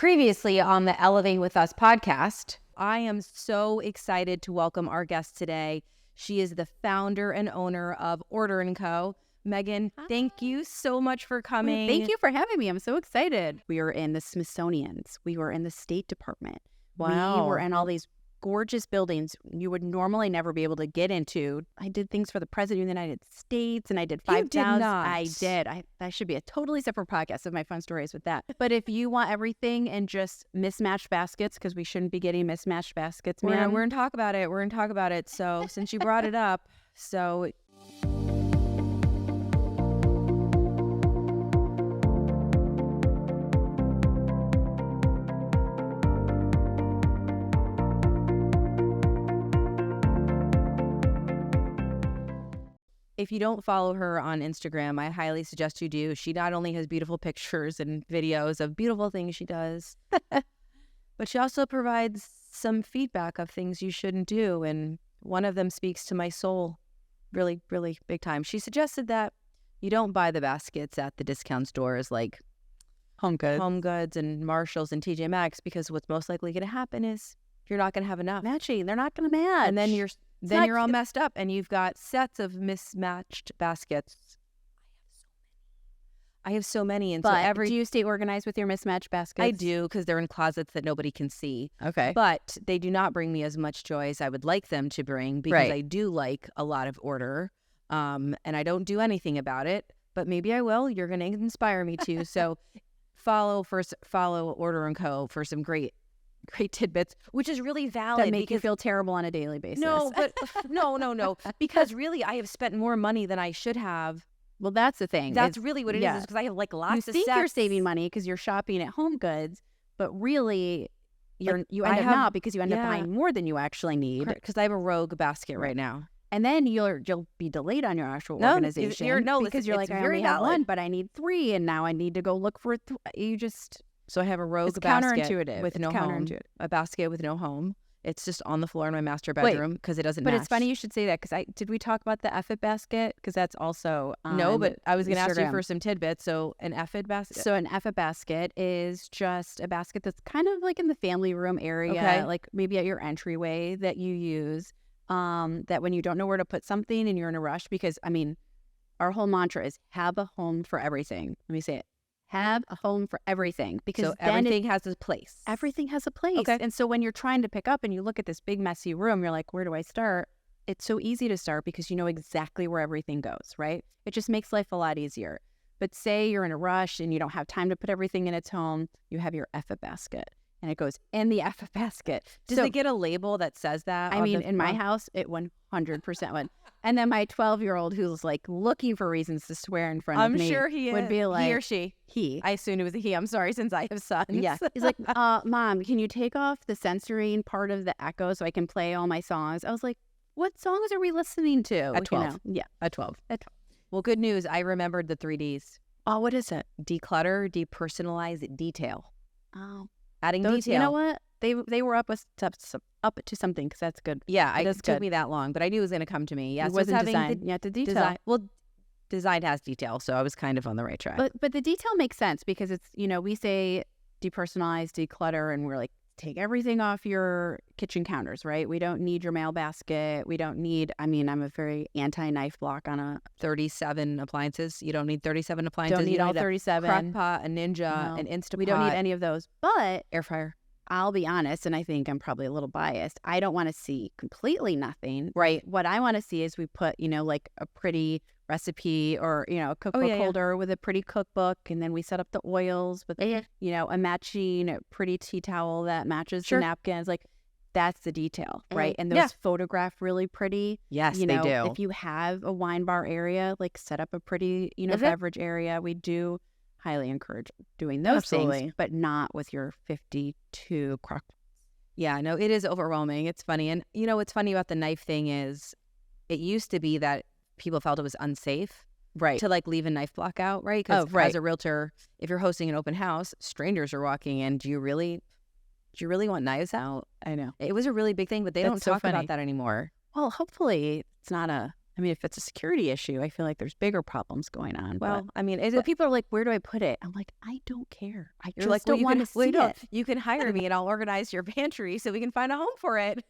Previously on the Elevate With Us podcast, I am so excited to welcome our guest today. She is the founder and owner of Order & Co. Meghan, thank you so much for coming. Thank you for having me. I'm so excited. We were in the Smithsonian's. We were in the State Department. Wow. We were in all these gorgeous buildings you would normally never be able to get into. I did things for the President of the United States, and I did 5,000. I did. That should be a totally separate podcast of my fun stories with that. But if you want everything and just mismatched baskets, because we shouldn't be getting mismatched baskets, we're going to talk about it. We're going to talk about it. So since you brought it up, so... If you don't follow her on Instagram, I highly suggest you do. She not only has beautiful pictures and videos of beautiful things she does, but she also provides some feedback of things you shouldn't do. And one of them speaks to my soul really, really big time. She suggested that you don't buy the baskets at the discount stores like Home Goods and Marshalls and TJ Maxx, because what's most likely going to happen is you're not going to have enough. Matching. They're not going to match. And then you're all messed up, and you've got sets of mismatched baskets. I have so many. And but do you stay organized with your mismatched baskets? I do, because they're in closets that nobody can see. Okay. But they do not bring me as much joy as I would like them to bring, because I do like a lot of order, and I don't do anything about it. But maybe I will. You're going to inspire me to. So follow Order & Co. for some great tidbits, which is really valid. That make you feel terrible on a daily basis. No, but no. Because really, I have spent more money than I should have. Well, that's the thing. That's really what it is, because I have like lots of sets. You think you're saving money because you're shopping at Home Goods, but really, you end up not, because you end up buying more than you actually need. Because I have a rogue basket right now. And then you'll be delayed on your actual organization. Because you're like, I only have one, but I need 3, and now I need to go look for So I have a rogue basket with no home. A basket with no home. It's just on the floor in my master bedroom because it doesn't match. But it's funny you should say that, because did we talk about the 𝗕𝗏𝗏 basket? Because that's also no, but I was going to ask you for some tidbits. So an 𝗕𝗏𝗏 basket. So an 𝗕𝗏𝗏 basket is just a basket that's kind of like in the family room area, like maybe at your entryway, that you use. That when you don't know where to put something and you're in a rush, because our whole mantra is have a home for everything. Let me say it. Have a home for everything, because everything has a place. Everything has a place. Okay. And so when you're trying to pick up and you look at this big messy room, you're like, where do I start? It's so easy to start because you know exactly where everything goes, right? It just makes life a lot easier. But say you're in a rush and you don't have time to put everything in its home, you have your 𝗕𝗏𝗏 basket, and it goes in the 𝗕𝗏𝗏 basket. Does it get a label that says that? In my house, it 100% would. And then my 12-year-old, who's like looking for reasons to swear in front of me, I'm sure he would be like, he or she. He. I assumed it was a he. I'm sorry, since I have sons. Yeah. He's like, Mom, can you take off the censoring part of the echo so I can play all my songs? I was like, what songs are we listening to? At 12. Yeah. At 12. Well, good news. I remembered the 3 Ds. Oh, what is it? Declutter, depersonalize, detail. Oh. Adding detail. You know what? They were up to something, because that's good. Yeah, it took me that long, but I knew it was going to come to me. Yeah, it wasn't design. You have to detail. Design has detail, so I was kind of on the right track. But the detail makes sense, because it's, we say depersonalize, declutter, and we're like, take everything off your kitchen counters, right? We don't need your mail basket. We don't need, I'm a very anti-knife block on a 37 appliances. You don't need 37 appliances. Don't need all 37. Crock pot, a Ninja, an Instapot. We don't need any of those. But air fryer. I'll be honest, and I think I'm probably a little biased. I don't want to see completely nothing. Right. What I want to see is we put, like a pretty recipe, or, a cookbook holder with a pretty cookbook. And then we set up the oils with, a matching pretty tea towel that matches the napkins. Like, that's the detail, right? And those photograph really pretty. Yes, they do. If you have a wine bar area, like set up a pretty, beverage area. We do highly encourage doing those things, but not with your 52 crock. Yeah, no, it is overwhelming. It's funny. And what's funny about the knife thing is it used to be that people felt it was unsafe to like leave a knife block out, right? Because as a realtor, if you're hosting an open house, strangers are walking in. Do you really want knives out? I know. It was a really big thing, but they don't talk about that anymore. Well, hopefully it's not a I mean, if it's a security issue, I feel like there's bigger problems going on. Well, I mean, but people are like, where do I put it? I'm like, I don't care. I you're just like, well, don't want to see it. You can hire me and I'll organize your pantry so we can find a home for it.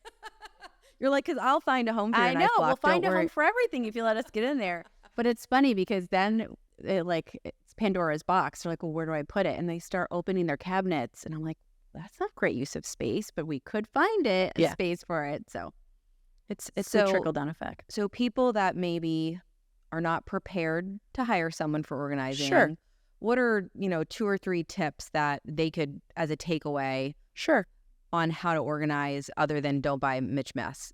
You're like, because I'll find a home for your I nice know. block. We'll find a Don't worry. home for everything if you let us get in there. But it's funny because then it's Pandora's box. They're like, well, where do I put it? And they start opening their cabinets. And I'm like, that's not great use of space, but we could find a space for it. So it's a trickle-down effect. So people that maybe are not prepared to hire someone for organizing, Sure. What are, 2 or 3 tips that they could, as a takeaway, Sure, on how to organize other than don't buy mix match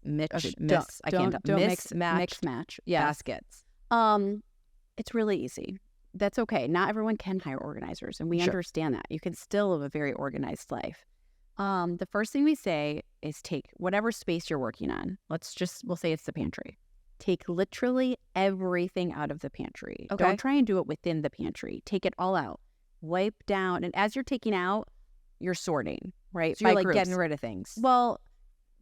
baskets? It's really easy. That's okay. Not everyone can hire organizers, and we understand that. You can still live a very organized life. The first thing we say is take whatever space you're working on. We'll say it's the pantry. Take literally everything out of the pantry. Okay. Don't try and do it within the pantry. Take it all out. Wipe down. And as you're taking out, you're sorting, right? So you're By like groups. getting rid of things. Well,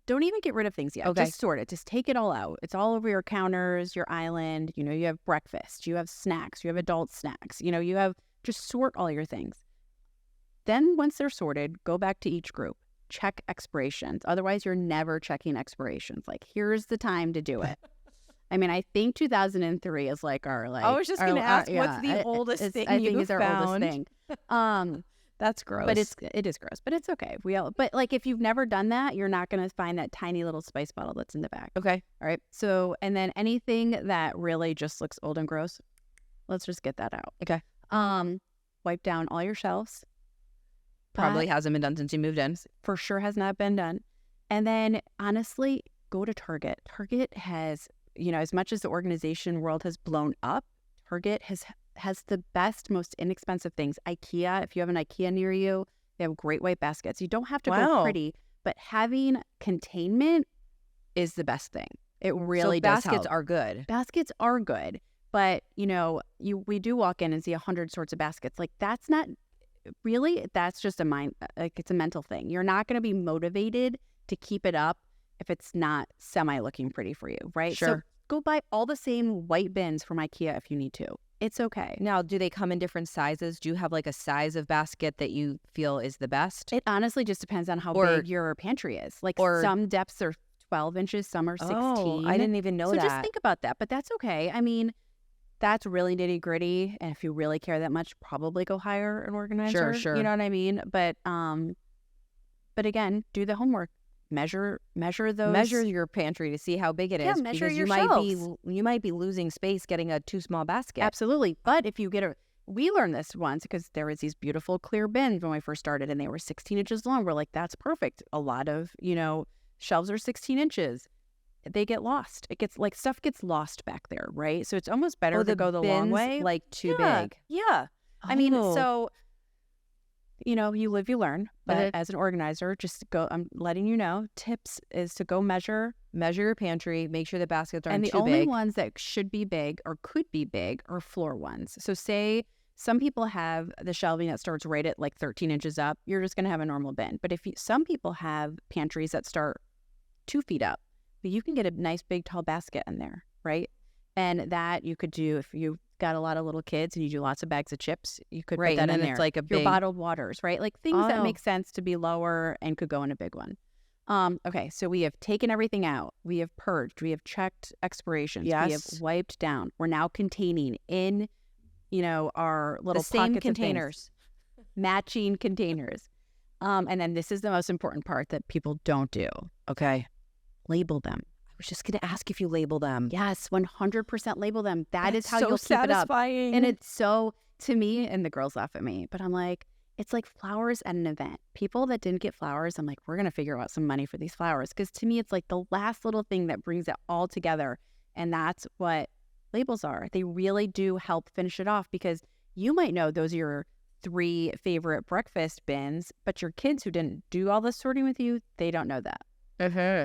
don't even get rid of things yet. Okay. Just sort it. Just take it all out. It's all over your counters, your island. You have breakfast. You have snacks. You have adult snacks. You have just sort all your things. Then once they're sorted, go back to each group. Check expirations. Otherwise, you're never checking expirations. Like, here's the time to do it. I mean, I think 2003 is like our I was just going to ask, what's the oldest thing I you think is our found? oldest thing. That's gross. But it is gross. But it's okay. But like, if you've never done that, you're not going to find that tiny little spice bottle that's in the back. Okay. All right. So, and then anything that really just looks old and gross, let's just get that out. Okay. Wipe down all your shelves. Probably hasn't been done since you moved in. For sure has not been done. And then honestly, go to Target. Target has, as much as the organization world has blown up, Target has the best, most inexpensive things. IKEA, if you have an IKEA near you, they have great white baskets. You don't have to go pretty, but having containment is the best thing. It really does help. Baskets are good. Baskets are good, but we do walk in and see 100 sorts of baskets. Like, that's not really, that's just it's a mental thing. You're not going to be motivated to keep it up if it's not looking pretty for you, right? Sure. So go buy all the same white bins from IKEA if you need to. It's okay. Now, do they come in different sizes? Do you have like a size of basket that you feel is the best? It honestly just depends on how big your pantry is. Like, some depths are 12 inches, some are 16. Oh, I didn't even know that. So just think about that, but that's okay. I mean, that's really nitty gritty. And if you really care that much, probably go hire an organizer. Sure. You know what I mean? But again, do the homework. Measure your pantry to see how big it is. Yeah, measure because your you might be losing space getting a too small basket. Absolutely. But if you we learned this once because there was these beautiful clear bins when we first started and they were 16 inches long. We're like, that's perfect. A lot of, shelves are 16 inches. They get lost. It gets stuff gets lost back there, right? So it's almost better to go the long way. Like too big. Yeah. I mean, so you live, you learn. But as an organizer, just go. I'm letting you know. Tips is to go measure your pantry. Make sure the baskets aren't too big. And the only ones that should be big or could be big are floor ones. So say some people have the shelving that starts right at like 13 inches up. You're just going to have a normal bin. But some people have pantries that start 2 feet up. But you can get a nice big tall basket in there, right? And that you could do if you've got a lot of little kids and you do lots of bags of chips, you could put that in there. It's like your bottled waters, right? Like things that make sense to be lower and could go in a big one. Okay, so we have taken everything out. We have purged. We have checked expirations. Yes. We have wiped down. We're now containing in, our little the same pockets containers, of things, matching containers. And then this is the most important part that people don't do. Okay. Label them. I was just going to ask if you label them. Yes, 100% label them. That's is how so you'll keep it up. satisfying. And it's so, to me, and the girls laugh at me, but I'm like, it's like flowers at an event. People that didn't get flowers, I'm like, we're going to figure out some money for these flowers. Because to me, it's like the last little thing that brings it all together. And that's what labels are. They really do help finish it off because you might know those are your 3 favorite breakfast bins, but your kids who didn't do all this sorting with you, they don't know that.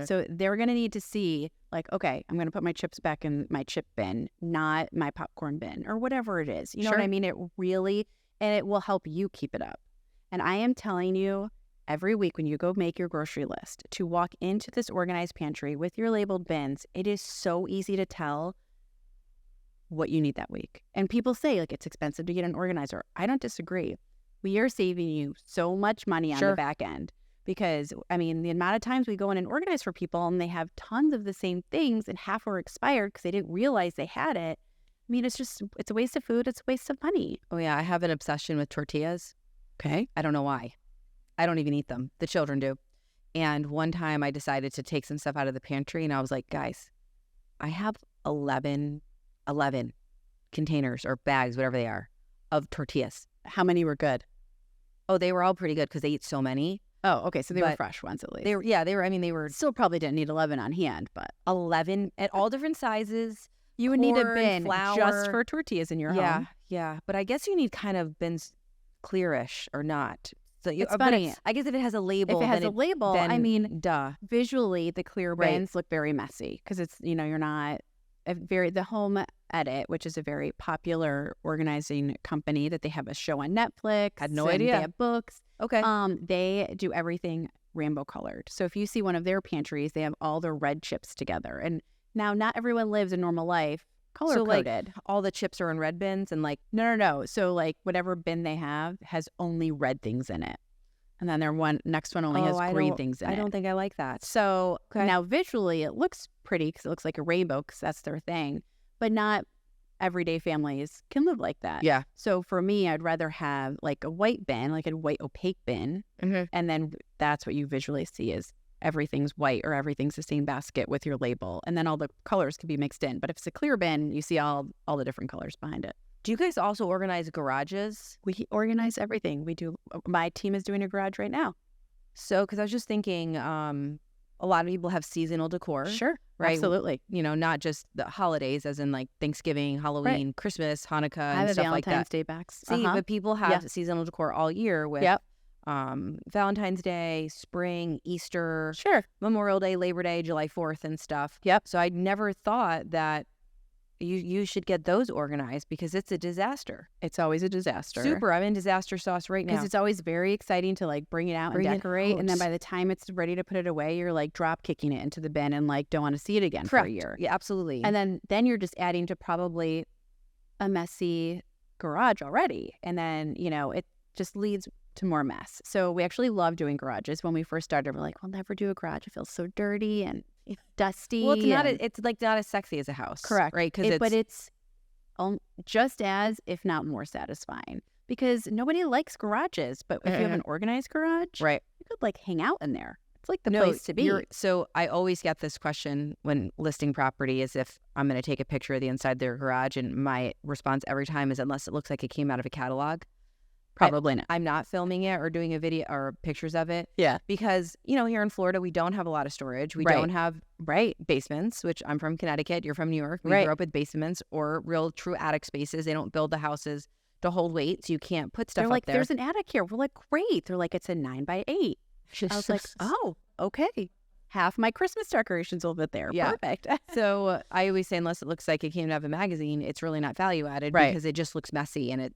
So they're going to need to see like, okay, I'm going to put my chips back in my chip bin, not my popcorn bin or whatever it is. You know what I mean? It really, and it will help you keep it up. And I am telling you every week when you go make your grocery list to walk into this organized pantry with your labeled bins, it is so easy to tell what you need that week. And people say, like, it's expensive to get an organizer. I don't disagree. We are saving you so much money on the back end because, I mean, the amount of times we go in and organize for people and they have tons of the same things and half are expired because they didn't realize they had it. I mean, it's a waste of food. It's a waste of money. Oh, yeah. I have an obsession with tortillas. Okay. I don't know why. I don't even eat them. The children do. And one time I decided to take some stuff out of the pantry and I was like, guys, I have 11 containers or bags, whatever they are, of tortillas. How many were good? Oh, they were all pretty good because they eat so many. Oh, okay. So they were fresh ones at least. They were, I mean, they were still probably didn't need 11 on hand, but 11 at all different sizes. You would need a corn, bin flour. just for tortillas in your home. Yeah. But I guess you need kind of bins clearish or not. So it's funny. I guess if it has a label. If it has a label, I mean, duh. Visually, the clear bins look very messy because it's, you're not the Home Edit, which is a very popular organizing company that they have a show on Netflix. Had no idea. They have books. Okay. They do everything rainbow colored. So if you see one of their pantries, they have all their red chips together. And now not everyone lives a normal life color coded. Like, all the chips are in red bins and like no. So like whatever bin they have has only red things in it. And then their next one only has green things in it. I don't think I like that. So now visually it looks pretty because it looks like a rainbow because that's their thing. But not everyday families can live like that. Yeah. So for me, I'd rather have like a white bin, like a white opaque bin. Mm-hmm. And then that's what you visually see is everything's white or everything's the same basket with your label. And then all the colors can be mixed in. But if it's a clear bin, you see all the different colors behind it. Do you guys also organize garages? We organize everything. We do. My team is doing a garage right now. So, because I was just thinking, a lot of people have seasonal decor. Sure. Right? Absolutely. Not just the holidays, as in like Thanksgiving, Halloween, Christmas, Hanukkah, and stuff like that. Valentine's Day backs. See, but people have seasonal decor all year with Valentine's Day, spring, Easter, Memorial Day, Labor Day, July 4th and stuff. Yep. So I never thought that you should get those organized because it's a disaster. It's always a disaster. Super. I'm in disaster sauce right now. Because it's always very exciting to like bring it out and decorate. And then by the time it's ready to put it away, you're like drop kicking it into the bin and like don't want to see it again for a year. Yeah, absolutely. And then you're just adding to probably a messy garage already. And then, it just leads to more mess. So we actually love doing garages. When we first started, we're like, we'll never do a garage. It feels so dirty and dusty. Well, it's like not as sexy as a house. Correct. Right? But it's just as, if not more satisfying because nobody likes garages. But if you have an organized garage, right, you could like hang out in there. It's like the place to be. So I always get this question when listing property is if I'm going to take a picture of the inside of their garage. And my response every time is unless it looks like it came out of a catalog. Probably not. I'm not filming it or doing a video or pictures of it. Yeah. Because, here in Florida, we don't have a lot of storage. We don't have basements, which I'm from Connecticut. You're from New York. We grew up with basements or real true attic spaces. They don't build the houses to hold weight, so you can't put stuff up there. There's an attic here. We're like, great. They're like, it's a 9x8. I was like, oh, okay. Half my Christmas decorations will fit there. Yeah. Perfect. So I always say, unless it looks like it came out of a magazine, it's really not value added because it just looks messy and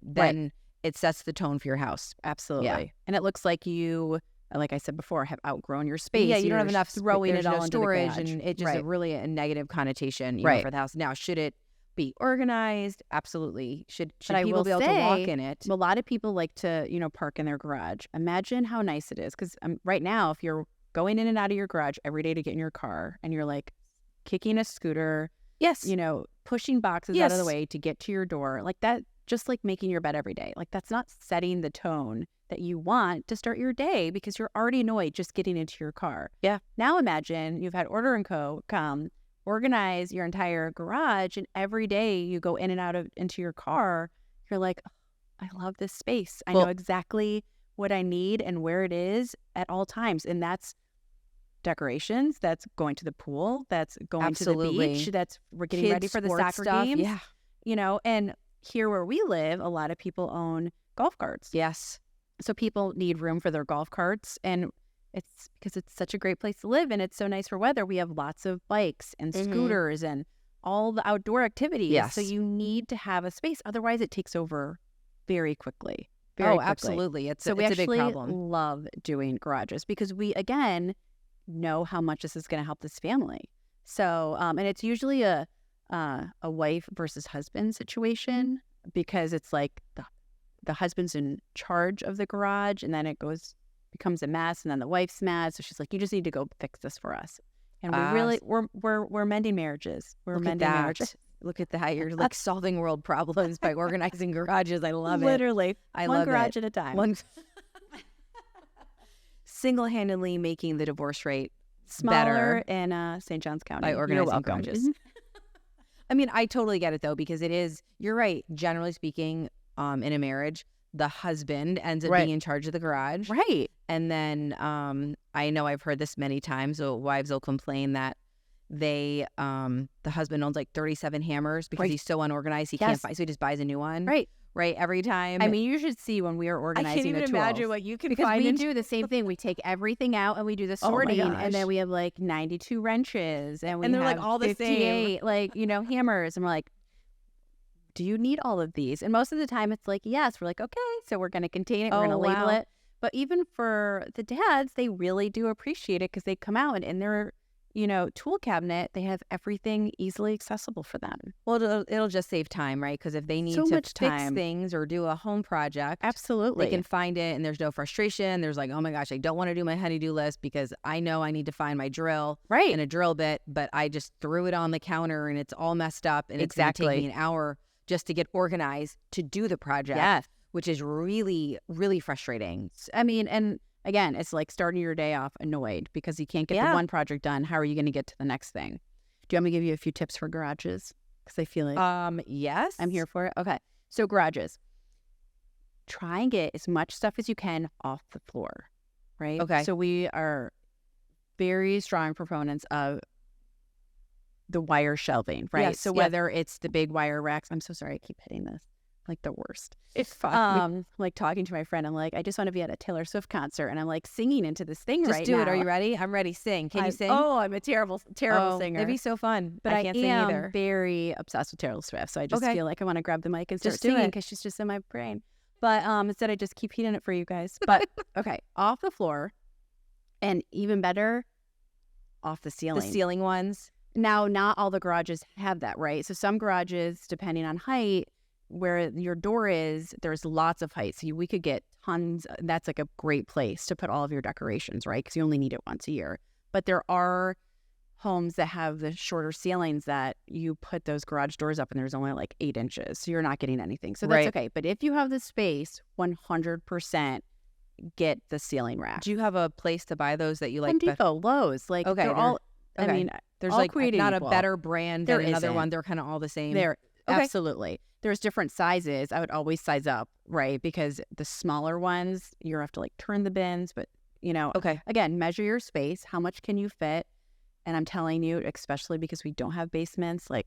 it sets the tone for your house. Absolutely. Yeah. And it looks like you, like I said before, have outgrown your space. Yeah, you don't have enough throwing it all into storage, the garage. and it just really a negative connotation for the house. Now, should it be organized? Absolutely. Should people be able to walk in it? A lot of people like to, park in their garage. Imagine how nice it is. Because right now, if you're going in and out of your garage every day to get in your car, and you're like kicking a scooter, pushing boxes out of the way to get to your door, like that. Just like making your bed every day. Like that's not setting the tone that you want to start your day because you're already annoyed just getting into your car. Yeah. Now imagine you've had Order & Co. come organize your entire garage and every day you go in and out into your car, you're like, oh, I love this space. I know exactly what I need and where it is at all times. And that's decorations. That's going to the pool. That's going to the beach. We're getting ready for the soccer games. Yeah. And here where we live, a lot of people own golf carts. Yes. So people need room for their golf carts. And it's because it's such a great place to live and it's so nice for weather. We have lots of bikes and scooters and all the outdoor activities. Yes. So you need to have a space. Otherwise, it takes over very quickly. Absolutely. It's a big problem. We love doing garages because we, again, know how much this is going to help this family. So, and it's usually a a wife versus husband situation, because it's like the husband's in charge of the garage, and then becomes a mess, and then the wife's mad, so she's like, you just need to go fix this for us. And we're mending marriages. We're mending marriages. Look at that. You're like solving world problems by organizing garages. I love it. Literally. I one love garage it. at a time. One single-handedly making the divorce rate smaller better in St. Johns County. by organizing You're welcome. garages. I mean, I totally get it though, because it is, you're right. Generally speaking, in a marriage, the husband ends up being in charge of the garage. Right. And then I know I've heard this many times, so wives will complain that the husband owns like 37 hammers because he's so unorganized he can't find, so he just buys a new one. Right, every time. I mean, you should see when we are organizing I can't even imagine what you can because find. we do the same thing. We take everything out and we do the sorting, and then we have like 92 wrenches, and they're like all the 58, same, like hammers, and we're like, do you need all of these? And most of the time it's like, yes. We're like, okay, so we're going to contain it, we're going to label it. But even for the dads, they really do appreciate it, because they come out and in their tool cabinet, they have everything easily accessible for them. Well, it'll just save time, right? Because if they need to fix things or do a home project, absolutely, they can find it, and there's no frustration. There's like, oh my gosh, I don't want to do my honey-do list because I know I need to find my drill and a drill bit, but I just threw it on the counter and it's all messed up, and it's going to take me an hour just to get organized to do the project, which is really, really frustrating. I mean, and again, it's like starting your day off annoyed because you can't get the one project done. How are you going to get to the next thing? Do you want me to give you a few tips for garages? Because I feel like yes, I'm here for it. Okay, so garages. Try and get as much stuff as you can off the floor, right? Okay. So we are very strong proponents of the wire shelving, right? Yes, so whether it's the big wire racks, I'm so sorry, I keep hitting this. Like the worst. It's fun. Like talking to my friend, I'm like, I just want to be at a Taylor Swift concert, and I'm like singing into this thing just right do now. it. Are you ready? I'm ready. Sing. Can you sing? Oh, I'm a terrible singer. It'd be so fun. But I can't sing either. I'm very obsessed with Taylor Swift, so I just feel like I want to grab the mic and start Just do singing it. because she's just in my brain. But instead, I just keep heating it for you guys. But okay, off the floor, and even better, off the ceiling. The ceiling ones. Now, not all the garages have that, right? So some garages, depending on height, where your door is, there's lots of height. So we could get tons. That's like a great place to put all of your decorations, right? Because you only need it once a year. But there are homes that have the shorter ceilings that you put those garage doors up and there's only like 8 inches. So you're not getting anything. So that's okay. But if you have the space, 100% get the ceiling rack. Do you have a place to buy those that you like? Home Depot, Lowe's. Like, they're all, I mean, there's all like not equal. A better brand than another one. They're kind of all the same. They're absolutely. There's different sizes. I would always size up, right? Because the smaller ones, you have to like turn the bins. But, again, measure your space. How much can you fit? And I'm telling you, especially because we don't have basements, like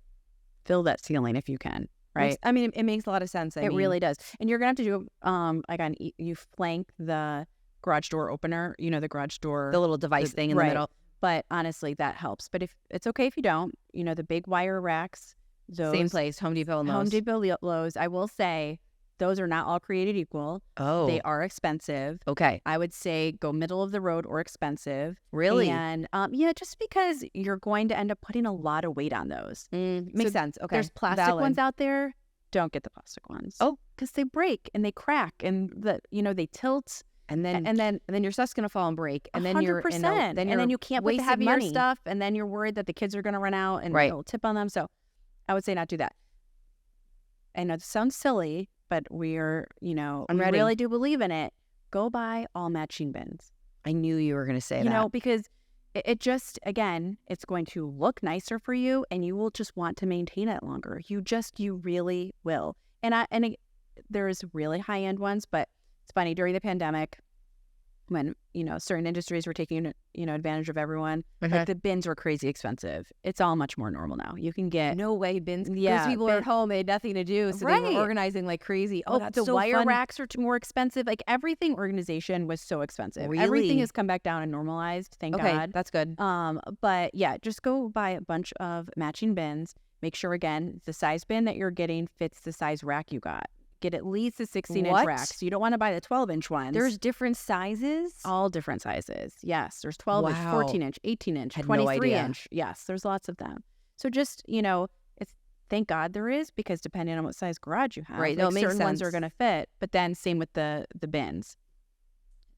fill that ceiling if you can, right? I mean, it makes a lot of sense. It really does. And you're going to have to do, again, you flank the garage door opener, the garage door. The little device thing in the middle. But honestly, that helps. But if it's okay if you don't, the big wire racks, those same place, Home Depot and Lowe's. Home Depot, Lowe's. I will say those are not all created equal. Oh. They are expensive. Okay. I would say go middle of the road or expensive. Really? And just because you're going to end up putting a lot of weight on those. Makes sense. Okay. There's plastic ones out there. Don't get the plastic ones. Oh. Because they break and they crack and they tilt. And then your stuff's gonna fall and break, and then 100%. you're and then you can't put the heavier money. stuff, and then you're worried that the kids are gonna run out and it'll tip on them. So, I would say not do that. I know it sounds silly, but we're I'm ready. Really do believe in it. Go buy all matching bins. I knew you were gonna say that. Because it just it's going to look nicer for you, and you will just want to maintain it longer. You really will. And there's really high end ones, but it's funny, during the pandemic, when, certain industries were taking, advantage of everyone, like the bins were crazy expensive. It's all much more normal now. You can get... No way, bins. Yeah. Because people were at home, they had nothing to do, so they were organizing like crazy. Oh, that's the so wire fun. racks are more expensive. Like, everything organization was so expensive. Really? Everything has come back down and normalized, thank God. That's good. But yeah, just go buy a bunch of matching bins. Make sure, again, the size bin that you're getting fits the size rack you got. Get at least a 16-inch rack. So you don't want to buy the 12-inch ones. There's different sizes? All different sizes. Yes. There's 12-inch, 14-inch, 18-inch, 23-inch. Yes. There's lots of them. So just, it's thank God there is, because depending on what size garage you have, Right. No, it makes certain ones are sense. going to fit. But then same with the bins.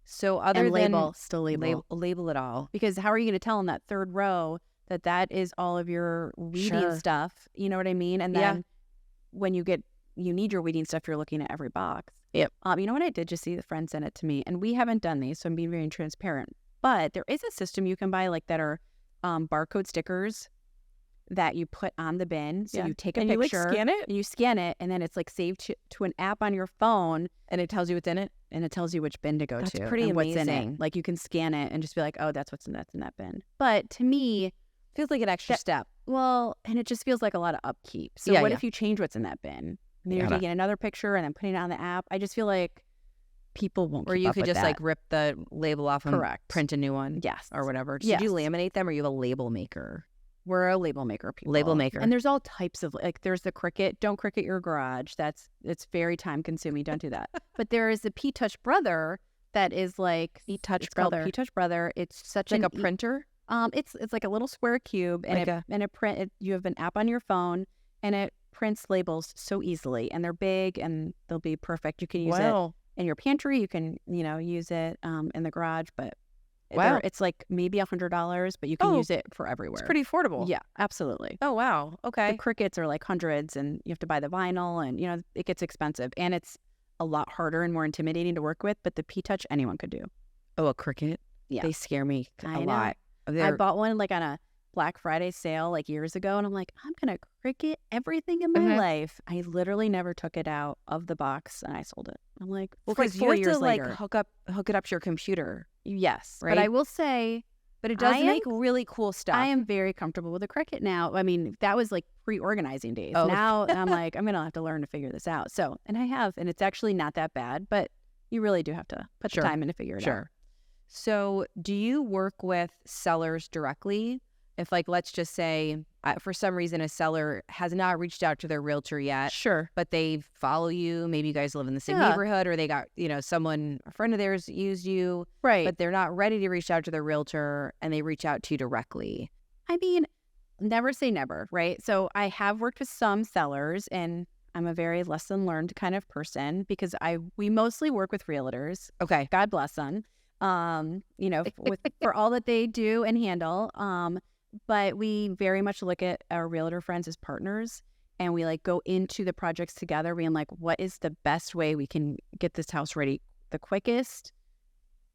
So other And than still label it all. Because how are you going to tell in that third row that is all of your weeding stuff? You know what I mean? And then when you need your weeding stuff, you're looking at every box. Yep. You know what I did just see? The friend sent it to me, and we haven't done these, so I'm being very transparent. But there is a system you can buy like that are barcode stickers that you put on the bin. So you take a picture, you like scan it, and you scan it, and then it's like saved to an app on your phone, and it tells you what's in it, and it tells you which bin to go to. That's pretty and amazing. What's in it. Like you can scan it and just be like, oh, that's in that bin. But to me, feels like an extra step. Well, and it just feels like a lot of upkeep. So what if you change what's in that bin? And you're taking another picture and then putting it on the app. I just feel like people won't. Or you could just like rip the label off and print a new one. Yes. Or whatever. Did you laminate them, or you have a label maker? We're a label maker people. Label maker. And there's all types of, like, there's the Cricut. Don't Cricut your garage. It's very time consuming. Don't do that. But there is the 𝗕𝗄𝗏 that is like 𝗕𝗄𝗏. It's such like a printer. It's like a little square cube, and you have an app on your phone, and it prints labels so easily, and they're big, and they'll be perfect. You can use it in your pantry. You can use it in the garage, but it's like maybe $100, but you can use it for everywhere. It's pretty affordable. Yeah, absolutely. Oh wow. Okay. The Cricuts are like hundreds, and you have to buy the vinyl, and it gets expensive, and it's a lot harder and more intimidating to work with. But the 𝗕𝗄𝗏 anyone could do. Oh, a Cricut. Yeah, they scare me a lot. I bought one like on a Black Friday sale like years ago, and I'm like, I'm gonna Cricut everything in my life. I literally never took it out of the box, and I sold it. I'm like, well, because like 4 you have years to later, like hook it up to your computer. Yes, right? But I will say, but it does make really cool stuff. I am very comfortable with a Cricut now. I mean, that was like pre-organizing days. Now I'm like, I'm gonna have to learn to figure this out. So, and I have, and it's actually not that bad, but you really do have to put the time in to figure it out. So do you work with sellers directly? If, like, let's just say for some reason a seller has not reached out to their realtor yet, but they follow you, maybe you guys live in the same neighborhood, or they got, a friend of theirs used you, but they're not ready to reach out to their realtor, and they reach out to you directly. I mean, never say never, right? So I have worked with some sellers, and I'm a very lesson learned kind of person, because we mostly work with realtors. Okay. God bless them. For all that they do and handle. But we very much look at our realtor friends as partners, and we like go into the projects together, being like, what is the best way we can get this house ready the quickest,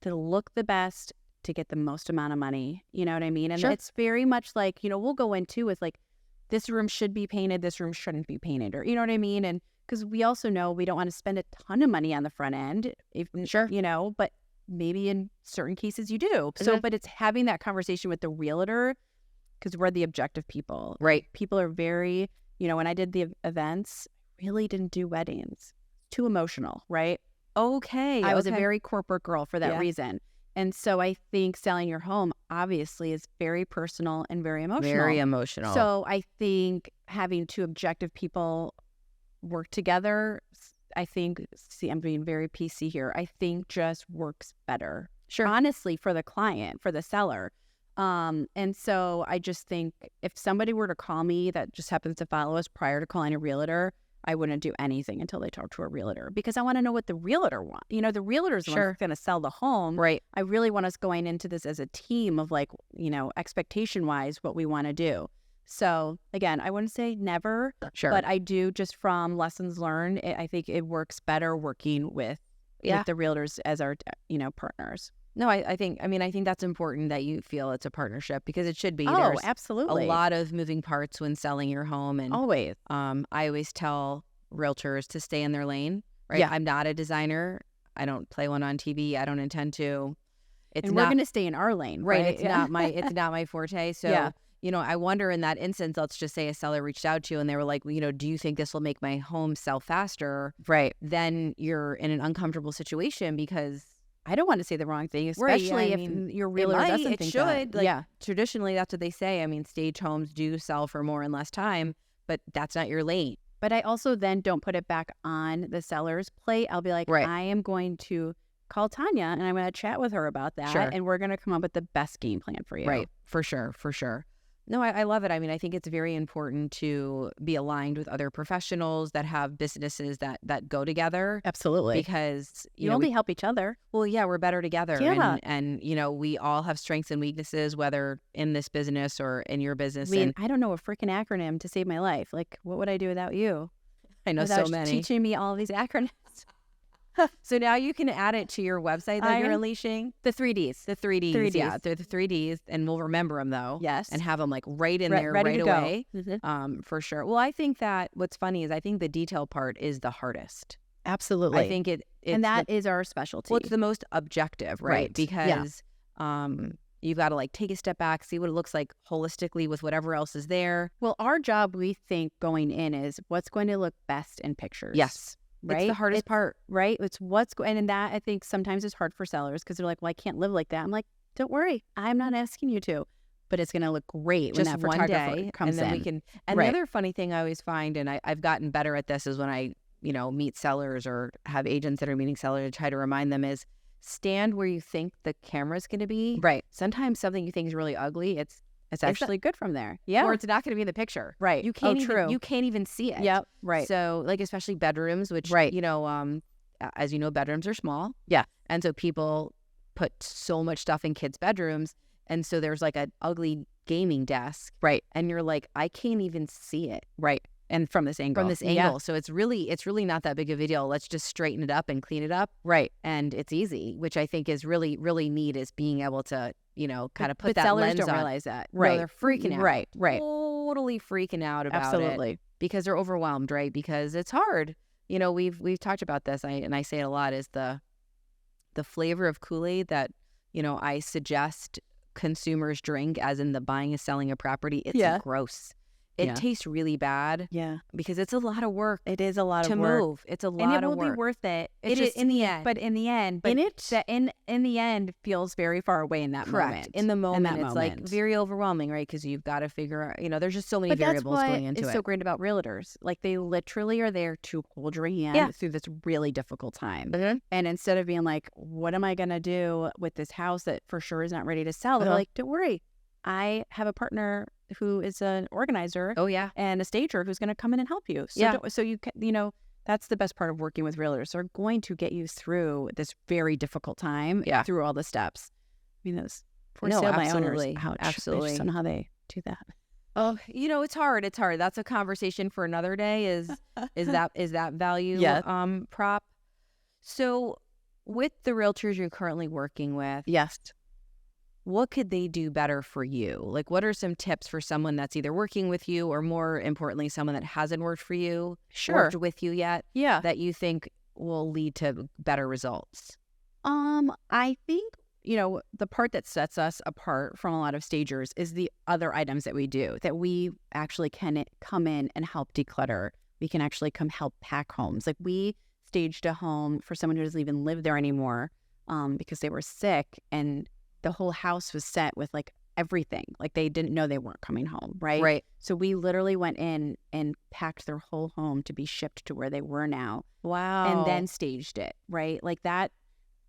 to look the best, to get the most amount of money. You know what I mean? And it's very much like, we'll go into with like, this room should be painted, this room shouldn't be painted, or you know what I mean? And because we also know we don't want to spend a ton of money on the front end, but maybe in certain cases you do. So, but it's having that conversation with the realtor, because we're the objective people. Right. People are very, when I did the events, I really didn't do weddings. Too emotional, right? Okay. I was a very corporate girl for that reason. And so I think selling your home obviously is very personal and very emotional. Very emotional. So I think having two objective people work together, I think, I'm being very PC here, I think just works better. Honestly, for the client, for the seller. And so I just think if somebody were to call me that just happens to follow us prior to calling a realtor, I wouldn't do anything until they talk to a realtor, because I want to know what the realtor wants. The realtor's the one who's going to sell the home. Right. I really want us going into this as a team of like, expectation wise, what we want to do. So again, I wouldn't say never, but I do, just from lessons learned, I think it works better working with the realtors as our, partners. No, I think that's important that you feel it's a partnership, because it should be. Oh, There's absolutely. a lot of moving parts when selling your home. And always. I always tell realtors to stay in their lane, right? Yeah. I'm not a designer. I don't play one on TV. I don't intend to. We're going to stay in our lane, right? It's not my forte. So, I wonder, in that instance, let's just say a seller reached out to you and they were like, do you think this will make my home sell faster? Right. Then you're in an uncomfortable situation, because I don't want to say the wrong thing, especially if your realtor doesn't think that. Traditionally, that's what they say. Stage homes do sell for more in less time, but that's not your lane. But I also then don't put it back on the seller's plate. I'll be like, I am going to call Tanya, and I'm going to chat with her about that, and we're going to come up with the best game plan for you. Right, for sure. No, I love it. I mean, I think it's very important to be aligned with other professionals that have businesses that go together. Absolutely. Because, you only help each other. Well, yeah, we're better together. Yeah. And we all have strengths and weaknesses, whether in this business or in your business. I mean, I don't know a freaking acronym to save my life. Like, what would I do without you? I know without so many. teaching me all of these acronyms. So now you can add it to your website that you're unleashing. The 3Ds. The 3Ds. Yeah, they're the 3Ds, and we'll remember them though. Yes. And have them like right in there ready right to away. Go. For sure. Well, I think that what's funny is I think the detail part is the hardest. Absolutely. I think and that is our specialty. Well, it's the most objective, right? Because you've got to like take a step back, see what it looks like holistically with whatever else is there. Well, our job, we think going in is what's going to look best in pictures. Yes. Right? It's the hardest part. Right? It's and that I think sometimes is hard for sellers because they're like, well, I can't live like that. I'm like, don't worry. I'm not asking you to. But it's going to look great just when that one photographer day comes and then in. we can. And the other funny thing I always find, and I've gotten better at this, is when I meet sellers or have agents that are meeting sellers, to try to remind them is stand where you think the camera's going to be. Right. Sometimes something you think is really ugly, it's actually good from there. Yeah. Or it's not going to be in the picture. Right. You can't true. You can't even see it. Yep. Right. So like especially bedrooms, which as you know, bedrooms are small. Yeah. And so people put so much stuff in kids' bedrooms, and so there's like an ugly gaming desk. Right. And you're like, I can't even see it. Right. And from this angle. Yeah. So it's really not that big of a deal. Let's just straighten it up and clean it up. Right. And it's easy, which I think is really, really neat, is being able to, kind of put that sellers lens don't on. Realize that. No, Right. they're freaking out. Right. Totally freaking out about Absolutely. it. Because they're overwhelmed, right? Because it's hard. We've talked about this, and I say it a lot, is the flavor of Kool-Aid that, I suggest consumers drink, as in the buying and selling a property. It's gross. It tastes really bad. Yeah. Because it's a lot of work. It is a lot to of work. move. It's a lot and of it will work. be worth it. It's just in the end. But in the end, in the end feels very far away in that Correct. moment. In the moment, it's like very overwhelming, right? Because you've got to figure out, there's just so many variables going into it. It's so great about realtors. Like, they literally are there to hold your hand through this really difficult time. Mm-hmm. And instead of being like, what am I going to do with this house that for sure is not ready to sell? They're like, don't worry. I have a partner who is an organizer. Oh, yeah. And a stager who's going to come in and help you. So so you can, that's the best part of working with realtors. They're going to get you through this very difficult time through all the steps. I mean, those poor sale by owners. Ouch. Absolutely. I just don't know how they do that. Oh, it's hard. It's hard. That's a conversation for another day. Is that value prop? So with the realtors you're currently working with, yes, what could they do better for you? Like, what are some tips for someone that's either working with you, or more importantly, someone that hasn't worked for you, worked with you yet, that you think will lead to better results? I think, the part that sets us apart from a lot of stagers is the other items that we do, that we actually can come in and help declutter. We can actually come help pack homes. Like, we staged a home for someone who doesn't even live there anymore because they were sick, and the whole house was set with like everything. Like, they didn't know they weren't coming home, right? Right. So we literally went in and packed their whole home to be shipped to where they were now. Wow. And then staged it, right? Like, that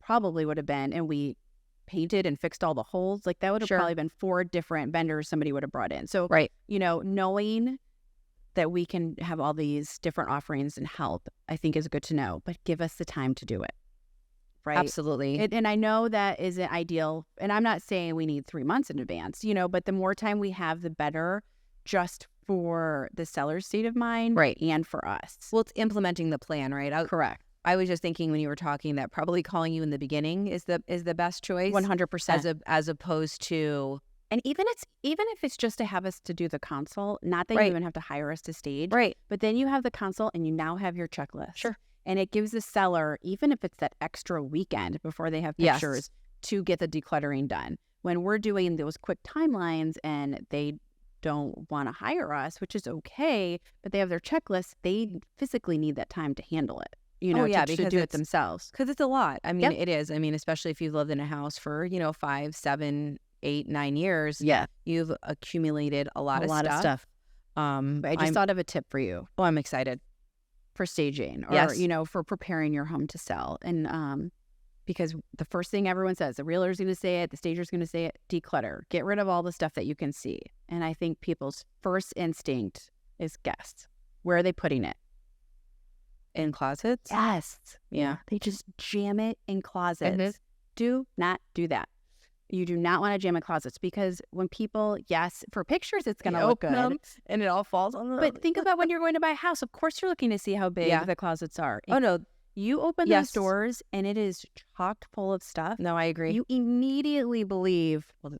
probably would have been, and we painted and fixed all the holes. Like, that would have probably been 4 different vendors somebody would have brought in. So, knowing that we can have all these different offerings and help, I think is good to know, but give us the time to do it. Right. Absolutely. And I know that isn't ideal. And I'm not saying we need 3 months in advance, but the more time we have, the better, just for the seller's state of mind. Right. And for us. Well, it's implementing the plan, right? Correct. I was just thinking when you were talking that probably calling you in the beginning is the best choice. 100%. As opposed to. And even if it's just to have us to do the consult, not that you even have to hire us to stage. Right. But then you have the consult and you now have your checklist. Sure. And it gives the seller, even if it's that extra weekend before they have pictures, to get the decluttering done. When we're doing those quick timelines and they don't want to hire us, which is okay, but they have their checklist, they physically need that time to handle it. To do it themselves. Because it's a lot. I mean, it is. I mean, especially if you've lived in a house for, 5, 7, 8, 9 years. Yeah. You've accumulated a lot of stuff. But I just thought of a tip for you. Oh, I'm excited. For staging or, for preparing your home to sell. And because the first thing everyone says, the realtor's going to say it, the stager's going to say it, declutter. Get rid of all the stuff that you can see. And I think people's first instinct is guess. Where are they putting it? In closets? Yes. Yeah. They just jam it in closets. Do not do that. You do not want to jam in closets because when people, yes, for pictures, it's going to look good. And it all falls on them. But think about when you're going to buy a house. Of course, you're looking to see how big the closets are. Oh, no. You open those doors and it is chock full of stuff. No, I agree. You immediately believe, well,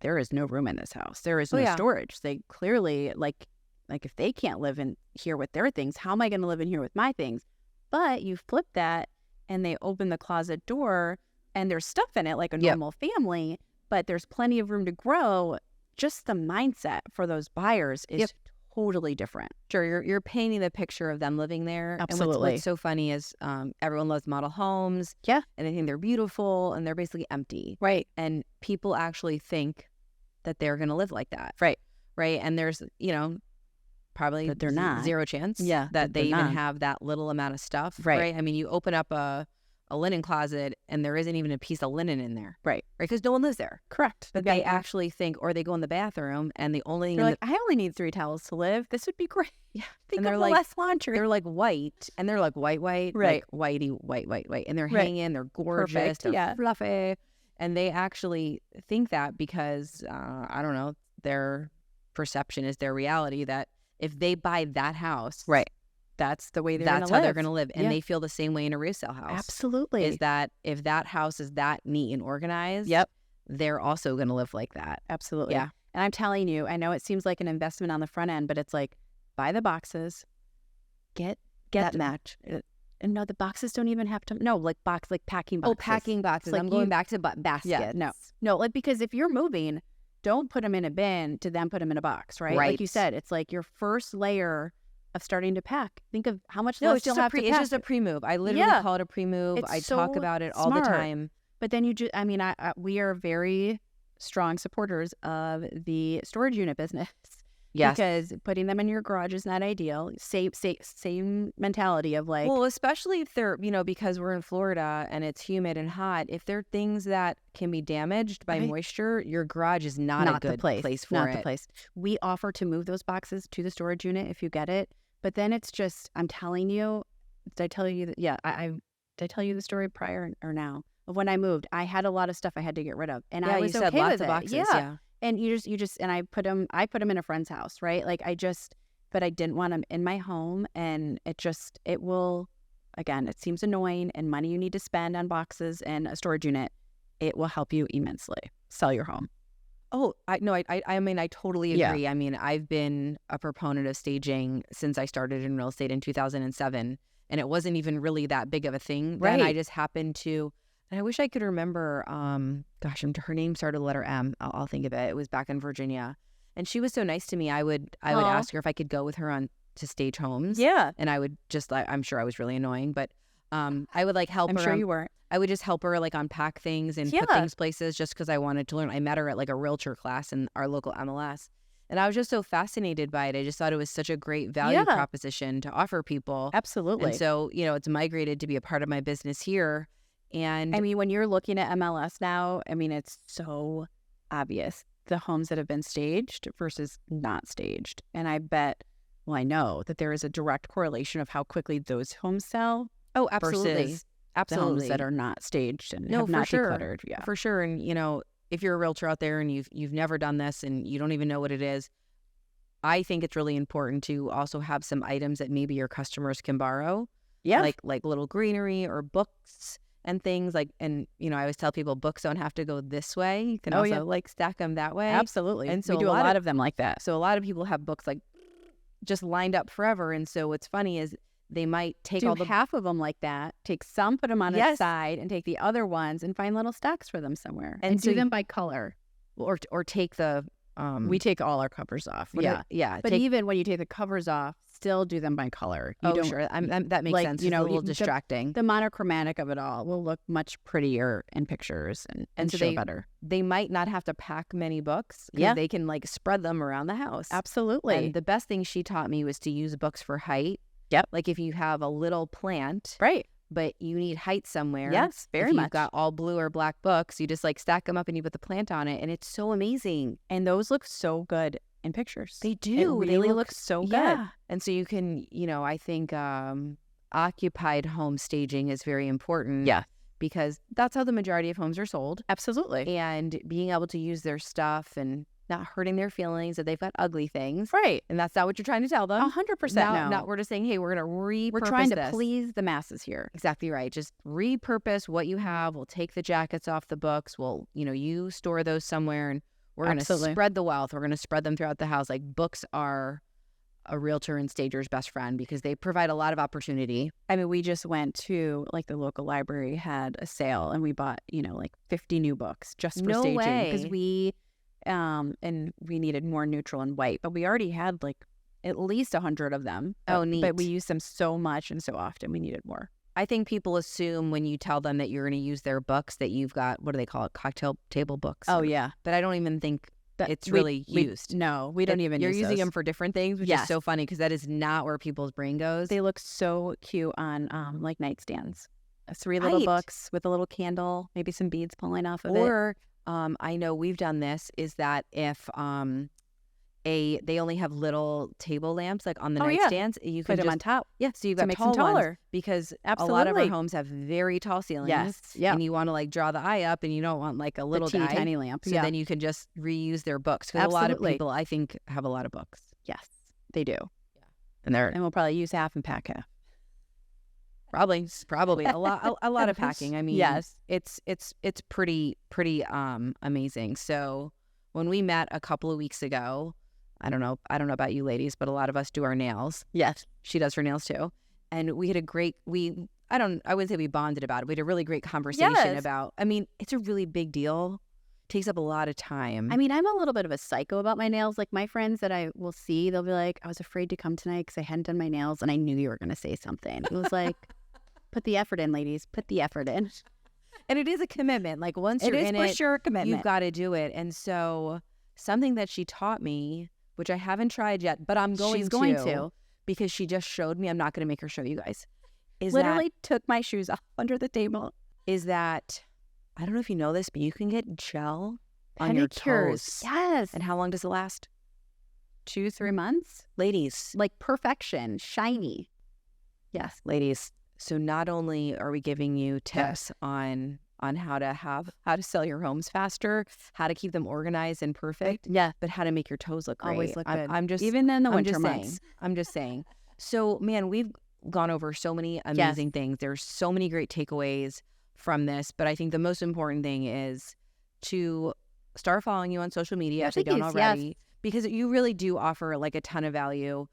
there is no room in this house. There is no storage. They clearly, like if they can't live in here with their things, how am I going to live in here with my things? But you flip that and they open the closet door and there's stuff in it like a normal family, but there's plenty of room to grow. Just the mindset for those buyers is totally different. Sure, you're painting the picture of them living there. Absolutely. And what's so funny is everyone loves model homes. Yeah. And they think they're beautiful and they're basically empty. Right. And people actually think that they're going to live like that. Right. Right. And there's, probably but they're not. Zero chance that they even have that little amount of stuff. Right. I mean, you open up a linen closet and there isn't even a piece of linen in there. Right. Because no one lives there. Correct. But they actually think, or they go in the bathroom and the only thing I only need 3 towels to live. This would be great. Yeah. Think and they're of like less laundry. They're like white and they're like white, right. like whitey, white. And they're hanging, they're gorgeous, perfect. They're fluffy. And they actually think that because, I don't know, their perception is their reality that if they buy that house. Right. That's the way that's how they're going to live. And they feel the same way in a resale house. Absolutely. Is that if that house is that neat and organized, they're also going to live like that. Absolutely. Yeah. And I'm telling you, I know it seems like an investment on the front end, but it's like, buy the boxes, get that match. And no, the boxes don't even have to, like packing boxes. Oh, packing boxes. Like I'm going back to baskets. Yeah, no, like because if you're moving, don't put them in a bin to then put them in a box, right? Like you said, it's like your first layer of starting to pack. Think of how much less you'll have to pack. It's just a pre-move. I literally call it a pre-move. I talk about it all the time. But then we are very strong supporters of the storage unit business. Yes. Because putting them in your garage is not ideal. Same mentality of like... Well, especially if they're, because we're in Florida and it's humid and hot, if they're things that can be damaged by moisture, your garage is not a good place for it. Not the place. We offer to move those boxes to the storage unit if you get it. But then it's just, I'm telling you, did I tell you that? Yeah, did I tell you the story prior or now? Of when I moved, I had a lot of stuff I had to get rid of. And I was okay lots with of it. Boxes, yeah. And you just, and I put them in a friend's house, right? Like but I didn't want them in my home. And it will, again, it seems annoying and money you need to spend on boxes and a storage unit. It will help you immensely sell your home. Oh, I totally agree. Yeah. I mean, I've been a proponent of staging since I started in real estate in 2007. And it wasn't even really that big of a thing. Right. Then I just happened to... And I wish I could remember, her name started with the letter M. I'll think of it. It was back in Virginia. And she was so nice to me. I would ask her if I could go with her to stage homes. Yeah. And I would just, I'm sure I was really annoying, but I would help her. I'm sure you weren't. I would just help her unpack things and put things places just because I wanted to learn. I met her at a realtor class in our local MLS. And I was just so fascinated by it. I just thought it was such a great value proposition to offer people. Absolutely. And so, it's migrated to be a part of my business here. And I mean, when you're looking at MLS now, it's so obvious the homes that have been staged versus not staged. And I know that there is a direct correlation of how quickly those homes sell. Oh, absolutely. Versus the homes that are not staged and have not decluttered. Yeah, for sure. And, if you're a realtor out there and you've never done this and you don't even know what it is, I think it's really important to also have some items that maybe your customers can borrow. Yeah. Like little greenery or books. And things I always tell people books don't have to go this way. You can also stack them that way. Absolutely. And so we do a lot of them like that. So a lot of people have books just lined up forever. And so what's funny is they might take half of them like that, take some, put them on a side, and take the other ones and find little stacks for them somewhere. And so do them by color. Or take the... we take all our covers off. Yeah. But even when you take the covers off, still do them by color. Sure. That makes sense. It's a little distracting. The monochromatic of it all will look much prettier in pictures and so show better. They might not have to pack many books. Yeah. They can spread them around the house. Absolutely. And the best thing she taught me was to use books for height. Yep. If you have a little plant. Right. but you need height somewhere. Yes, very if much. You've got all blue or black books. You just like stack them up and you put the plant on it, and it's so amazing. And those look so good in pictures. They do. It really looks so good. Yeah. And so you can, I think occupied home staging is very important. Yeah. Because that's how the majority of homes are sold. Absolutely. And being able to use their stuff and not hurting their feelings that they've got ugly things. Right. And that's not what you're trying to tell them. 100% No. no. We're just saying, hey, we're going to repurpose We're trying to this. please the masses here. Exactly right. Just repurpose what you have. We'll take the jackets off the books. We'll, you store those somewhere, and we're going to spread the wealth. We're going to spread them throughout the house. Like, books are a realtor and stager's best friend because they provide a lot of opportunity. I mean, we just went to like the local library had a sale, and we bought, like 50 new books just for staging because we needed more neutral and white, but we already had like at least 100 of them. Oh, neat. But we used them so much and so often we needed more. I think people assume when you tell them that you're going to use their books that you've got, what do they call it? Cocktail table books. Oh, yeah. But I don't even think it's really used. No, we don't even You're use using those. them for different things, which is so funny because that is not where people's brain goes. They look so cute on like nightstands. 3 little books with a little candle, maybe some beads pulling off of it. Or I know we've done this, is that if they only have little table lamps like on the nightstands, you can put them on top. Yeah, so you've got make tall them taller. ones because a lot of our homes have very tall ceilings. Yes, yeah. And you want to like draw the eye up, and you don't want like a little guy. tiny lamp. So then you can just reuse their books because a lot of people, I think, have a lot of books. Yes, they do. Yeah, and we'll probably use half and pack half. Probably a lot of packing. I mean, yes, it's pretty amazing. So when we met a couple of weeks ago, I don't know about you ladies, but a lot of us do our nails. Yes, she does her nails too, and we had a great I wouldn't say we bonded about it. We had a really great conversation about. I mean, it's a really big deal. It takes up a lot of time. I mean, I'm a little bit of a psycho about my nails. Like my friends that I will see, they'll be like, "I was afraid to come tonight because I hadn't done my nails, and I knew you were going to say something." It was like. Put the effort in, ladies. Put the effort in. And it is a commitment. Like once you're in it, for sure a commitment. You've got to do it. And so something that she taught me, which I haven't tried yet, but She's going to because she just showed me. I'm not going to make her show you guys. Literally took my shoes off under the table. Is that, I don't know if you know this, but you can get gel on your toes. Yes. And how long does it last? 2-3 months. Ladies. Like perfection. Shiny. Yes. Ladies. So not only are we giving you tips on how to sell your homes faster, how to keep them organized and perfect, but how to make your toes look great. Always look good. I'm just even in the winter months. I'm just saying. So man, we've gone over so many amazing things. There's so many great takeaways from this, but I think the most important thing is to start following you on social media if they don't already, because you really do offer like a ton of value.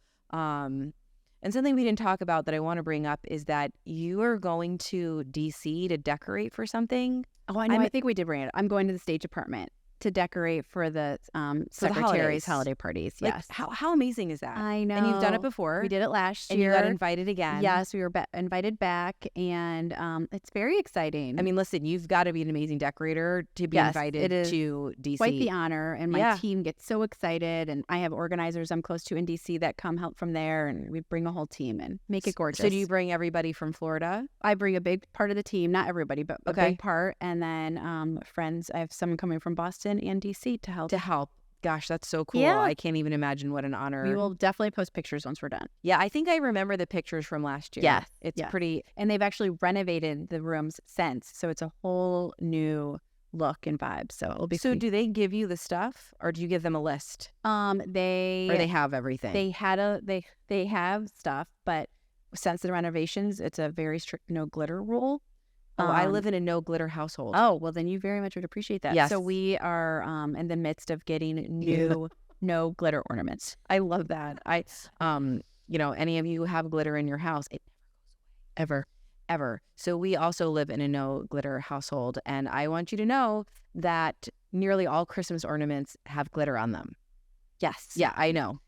And something we didn't talk about that I want to bring up is that you are going to DC to decorate for something. Oh, I know. I think we did bring it up. I'm going to the State Department to decorate for the secretary's holiday parties. Yes. Like, how amazing is that? I know. And you've done it before. We did it last year. And you got invited again. Yes, we were invited back, and it's very exciting. I mean, listen, you've got to be an amazing decorator to be invited to DC. Quite the honor, and my team gets so excited, and I have organizers I'm close to in DC that come help from there, and we bring a whole team and make it gorgeous. So do you bring everybody from Florida? I bring a big part of the team, not everybody, but a big part, and then friends. I have someone coming from Boston and DC to help. Gosh, that's so cool. Yeah. I can't even imagine what an honor. We will definitely post pictures once we're done. Yeah, I think I remember the pictures from last year. Yes. It's pretty. And they've actually renovated the rooms since. So it's a whole new look and vibe. So it'll be So do they give you the stuff or do you give them a list? They have everything. They have stuff, but since the renovations, it's a very strict no glitter rule. Oh, I live in a no glitter household. Oh, well, then you very much would appreciate that. Yes. So we are in the midst of getting new no glitter ornaments. I love that. Any of you who have glitter in your house, it never goes away. Ever. So we also live in a no glitter household. And I want you to know that nearly all Christmas ornaments have glitter on them. Yes. Yeah, I know.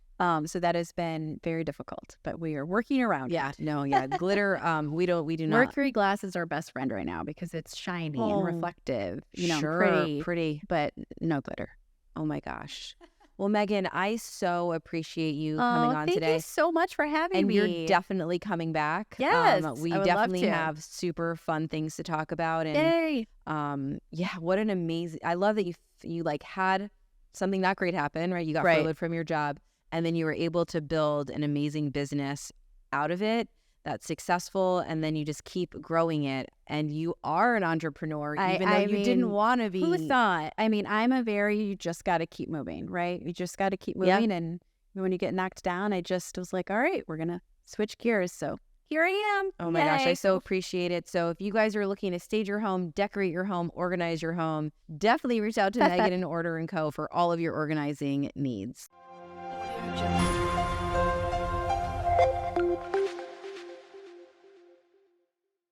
So that has been very difficult, but we are working around it. Glitter, we do not. Mercury glass is our best friend right now because it's shiny and reflective, sure, pretty, but no glitter. Oh my gosh. Well, Meghan, I so appreciate you coming on today. Thank you so much for having and me. you're definitely coming back. Yes, we I would definitely love to. have super fun things to talk about. And Yay! yeah, what an amazing! I love that you like had something not great happen, right? You got Right. furloughed from your job, and then you were able to build an amazing business out of it that's successful, and then you just keep growing it, and you are an entrepreneur, even though you didn't want to be. Who thought? I mean, you just got to keep moving, right? You just got to keep Yeah. moving. And when you get knocked down, I just was like, all right, we're going to switch gears. So here I am. Oh my gosh, I Yay. so appreciate it. So if you guys are looking to stage your home, decorate your home, organize your home, definitely reach out to Meghan and Order & Co. for all of your organizing needs.